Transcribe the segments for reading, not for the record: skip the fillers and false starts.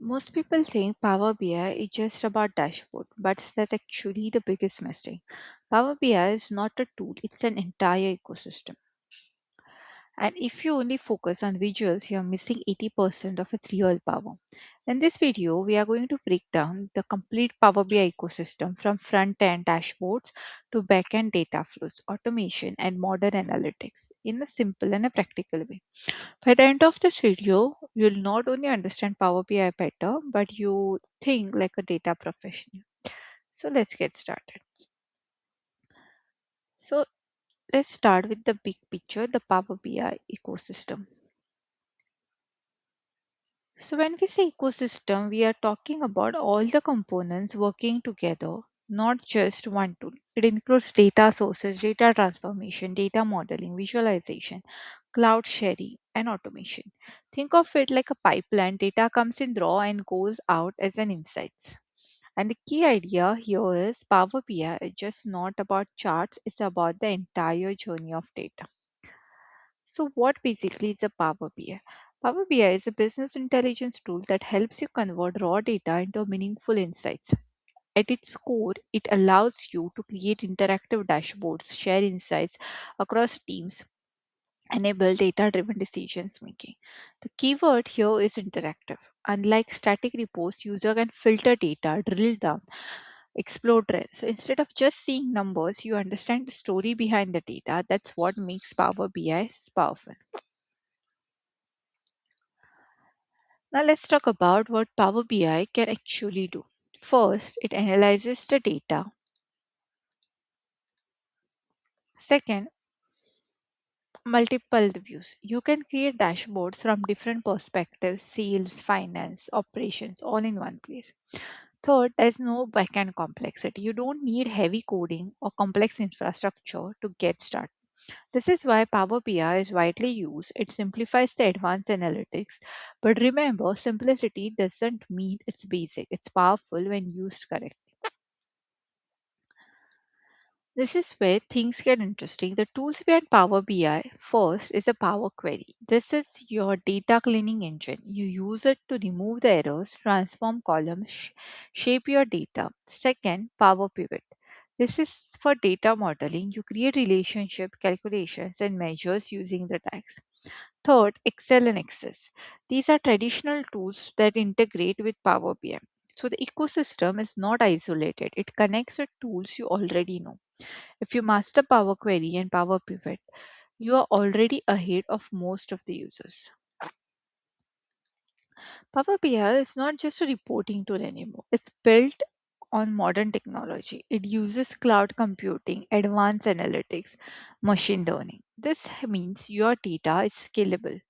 Most people think Power BI is just about dashboard, but that's actually the biggest mistake. Power BI is not a tool, it's an entire ecosystem. And if you only focus on visuals, you're missing 80% of its real power. In this video, we are going to break down the complete Power BI ecosystem from front end dashboards to back end data flows, automation, and modern analytics in a simple and a practical way. By the end of this video, you'll not only understand Power BI better, but you think like a data professional. So let's get started. So let's start with the big picture, the Power BI ecosystem. So when we say ecosystem, we are talking about all the components working together, not just one tool. It includes data sources, data transformation, data modeling, visualization, cloud sharing, and automation. Think of it like a pipeline. Data comes in raw and goes out as an insights. And the key idea here is Power BI is just not about charts, it's about the entire journey of data. So, what basically is a Power BI? Power BI is a business intelligence tool that helps you convert raw data into meaningful insights. At its core, it allows you to create interactive dashboards, share insights across teams, enable data driven decisions making. The keyword here is interactive. Unlike static reports, user can filter data, drill down, explore trends. So instead of just seeing numbers, you understand the story behind the data. That's what makes Power BI powerful. Now let's talk about what Power BI can actually do. First, it analyzes the data. Second, multiple views. You can create dashboards from different perspectives, sales, finance, operations, all in one place. Third, there's no backend complexity. You don't need heavy coding or complex infrastructure to get started. This is why Power BI is widely used. It simplifies the advanced analytics. But remember, simplicity doesn't mean it's basic. It's powerful when used correctly. This is where things get interesting. The tools behind Power BI first is a Power Query. This is your data cleaning engine. You use it to remove the errors, transform columns, shape your data. Second, Power Pivot. This is for data modeling. You create relationship calculations and measures using the tags. Third, Excel and Access. These are traditional tools that integrate with Power BI. So the ecosystem is not isolated. It connects with tools you already know. If you master Power Query and Power Pivot, you are already ahead of most of the users. Power BI is not just a reporting tool anymore. It's built on modern technology. It uses cloud computing, advanced analytics, machine learning. This means your data is scalable.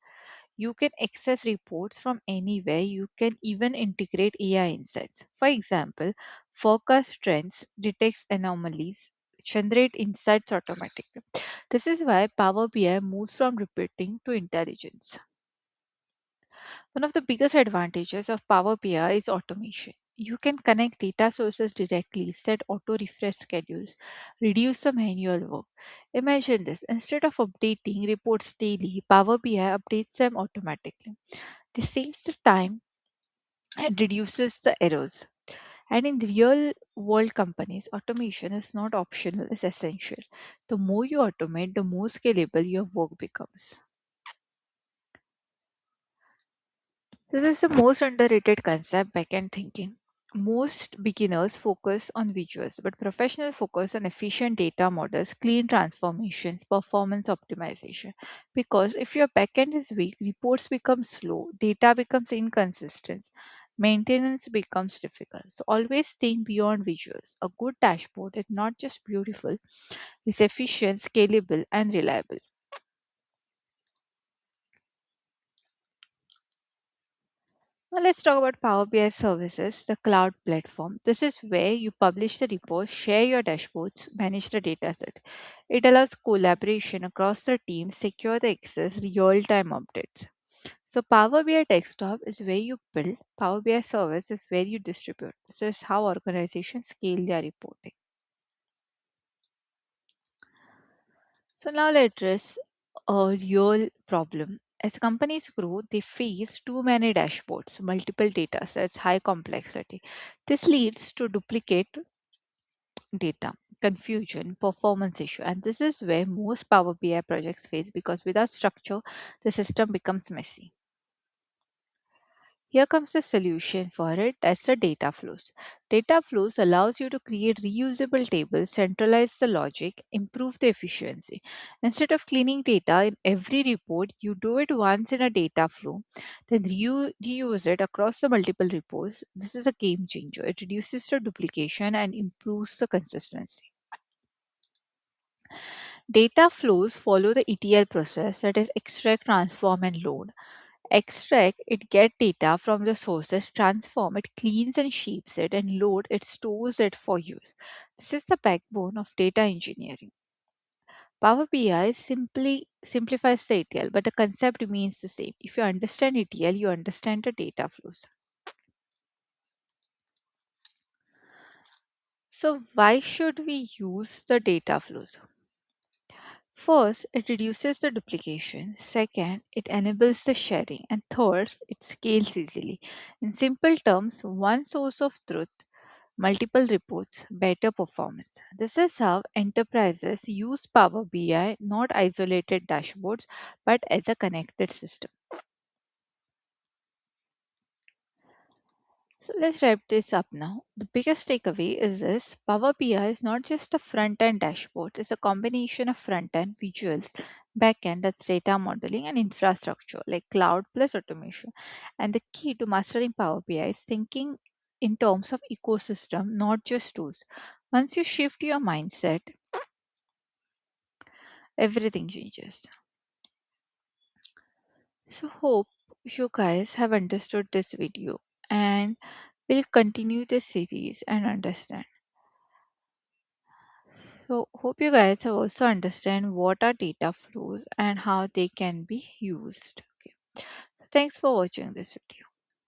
You can access reports from anywhere. You can even integrate AI insights. For example, forecast trends, detects anomalies, generate insights automatically. This is why Power BI moves from reporting to intelligence. One of the biggest advantages of Power BI is automation. You can connect data sources directly, set auto refresh schedules, reduce the manual work. Imagine this, instead of updating reports daily, Power BI updates them automatically. This saves the time and reduces the errors. And in real world companies, automation is not optional, it's essential. The more you automate, the more scalable your work becomes. This is the most underrated concept, backend thinking. Most beginners focus on visuals, but professionals focus on efficient data models, clean transformations, performance optimization. Because if your backend is weak, reports become slow, data becomes inconsistent, maintenance becomes difficult. So always think beyond visuals. A good dashboard is not just beautiful, it's efficient, scalable, and reliable. Now let's talk about Power BI services, the cloud platform. This is where you publish the reports, share your dashboards, manage the dataset. It allows collaboration across the team, secure the access, real-time updates. So Power BI desktop is where you build, Power BI service is where you distribute. This is how organizations scale their reporting. So now let's address a real problem. As companies grow, they face too many dashboards, multiple data sets, high complexity. This leads to duplicate data, confusion, performance issue, and this is where most Power BI projects face because without structure, the system becomes messy. Here comes the solution for it. That's the data flows. Data flows allows you to create reusable tables, centralize the logic, improve the efficiency. Instead of cleaning data in every report, you do it once in a data flow, then reuse it across the multiple reports. This is a game changer. It reduces the duplication and improves the consistency. Data flows follow the ETL process, that is extract, transform, and load. Extract, it get data from the sources, transform it, cleans and shapes it, and load it, stores it for use. This is the backbone of data engineering. Power BI simply simplifies the ETL, but the concept remains the same. If you understand ETL, you understand the data flows. So why should we use the data flows? First, it reduces the duplication. Second, it enables the sharing. And third, it scales easily. In simple terms, one source of truth, multiple reports, better performance. This is how enterprises use Power BI, not isolated dashboards, but as a connected system. So let's wrap this up now. The biggest takeaway is this: Power BI is not just a front end dashboard, it's a combination of front end visuals, back end, that's data modeling, and infrastructure like cloud plus automation. And the key to mastering Power BI is thinking in terms of ecosystem, not just tools. Once you shift your mindset, everything changes. So, hope you guys have understood this video and will continue this series and understand. So, hope you guys have also understand what are data flows and how they can be used. Okay. Thanks for watching this video.